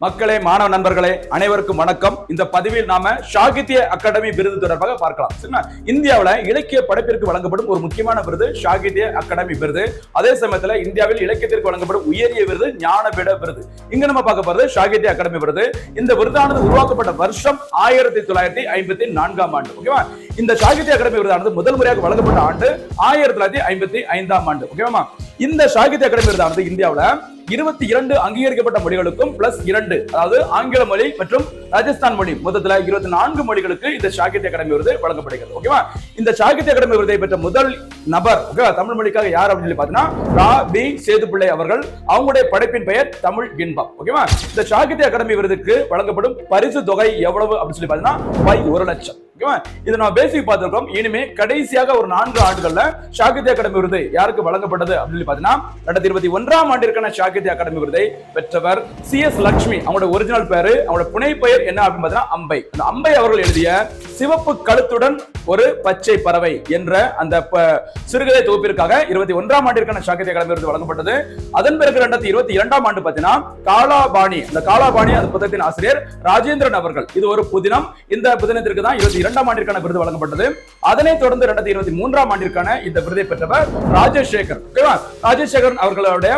மக்களே, மாணவ நண்பர்களே, அனைவருக்கும் வணக்கம். இந்த பதிவில் நாம சாகித்ய அகாடமி விருது தொடர்பாக பார்க்கலாம். சரிங்களா? இந்தியாவில் இலக்கிய படைப்பிற்கு வழங்கப்படும் ஒரு முக்கியமான விருது சாகித்ய அகாடமி விருது. அதே சமயத்தில் இந்தியாவில் இலக்கியத்திற்கு வழங்கப்படும் உயரிய விருது ஞானபீட விருது. இங்க நம்ம பார்க்க போறது சாகித்ய அகாடமி விருது. இந்த விருதானது உருவாக்கப்பட்ட வருஷம் 1954 ஆண்டு. ஓகேவா? இந்த சாகித்ய அகாடமி விருதானது முதல் முறையாக வழங்கப்பட்ட ஆண்டு 1955 ஓகேவா? இந்த சாகித்ய அகாடமி விருதானது இந்தியாவில் 22 அங்கீகரிக்கப்பட்ட மொழிகளுக்கும் பிளஸ் 2, அதாவது ஆங்கில மொழி மற்றும் ராஜஸ்தான் மொழி, மொத்தத்துல 24 மொழிகளுக்கு இந்த சாகித்ய அகாடமி விருது வழங்கப்படுகிறது. ஓகேவா? இந்த சாகித்ய அகாடமி விருதை பெற்ற முதல் நபர் ஓகேவா தமிழ் மொழிக்காக யார் அப்படின்னு சொல்லி பாத்தீங்கன்னா ரா. பி. சேதுப்பிள்ளை அவர்கள். அவங்களுடைய படைப்பின் பெயர் தமிழ் இன்பம். ஓகேவா? இந்த சாகித்ய அகாடமி விருதுக்கு வழங்கப்படும் பரிசு தொகை எவ்வளவு அப்படின்னு சொல்லி பாத்தீங்கன்னா 1 லட்சம். இது நம்ம பேசிக் பார்த்திருக்கோம். இனிமே கடைசியாக ஒரு 4 ஆண்டுகள்ல சாகித்ய அகாடமி விருது யாருக்கு வழங்கப்பட்டது அப்படின்னு பாத்தீங்கன்னா 2021 ஆண்டிற்கான சாகித்ய அகாடமி விருதை பெற்றவர் சி.எஸ். லட்சுமி. அவங்களோட ஒரிஜினல் பேரு, அவங்களோட புனை பெயர் என்ன அப்படின்னு பாத்தீங்கன்னா அம்பை. அந்த அம்பை அவர்கள் எழுதிய சிவப்பு கழுத்துடன் ஒரு பச்சை பறவை என்ற அந்த சிறுகதை தொகுப்பிற்காக 21 ஆண்டிற்கான சாகித்ய அகாடமி விருது வழங்கப்பட்டது. அதன் பிறகு 2022 ஆண்டு பாத்தீங்கன்னா காலாபாணி, அந்த காலாபாணி அந்த புத்தகத்தின் ஆசிரியர் ராஜேந்திரன் அவர்கள். இது ஒரு புதினம். இந்த புதினத்திற்கு தான் 22 ஆண்டிற்கான விருது வழங்கப்பட்டது. அதனைத் தொடர்ந்து 2023 ஆண்டிற்கான இந்த விருதை பெற்றவர் ராஜசேகர். ராஜசேகரன் அவர்களுடைய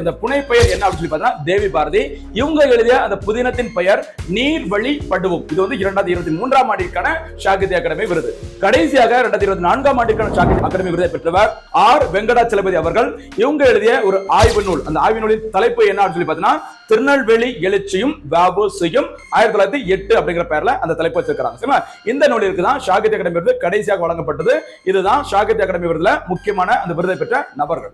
அந்த புனை பெயர் என்ன அப்படின்னு சொல்லி பார்த்தீங்கன்னா தேவி பாரதி. இவங்க எழுதிய அந்த புதினத்தின் பெயர் நீர் வழி படுவோம். இது 2023 ஆண்டிற்கான சாகித்ய அகாடமி விருது. கடைசியாக 2024 ஆண்டிற்கான சாகித்ய அகாடமி விருதை பெற்றவர் ஆர். வெங்கடாச்சலபதி அவர்கள். இவங்க எழுதிய ஒரு ஆய்வு நூல். அந்த ஆய்வு நூலின் தலைப்பு என்ன அப்படின்னு சொல்லி பார்த்தீங்கன்னா திருநெல்வேலி எழுச்சியும் வ.உ.சி.யும் 1908 அப்படிங்கிற பெயர்ல அந்த தலைப்பு வச்சிருக்காங்க. இந்த நூலிற்கு தான் சாகித்ய அகாடமி விருது கடைசியாக வழங்கப்பட்டது. இதுதான் சாகித்ய அகாடமி விருதுல முக்கியமான அந்த விருதை பெற்ற நபர்கள்.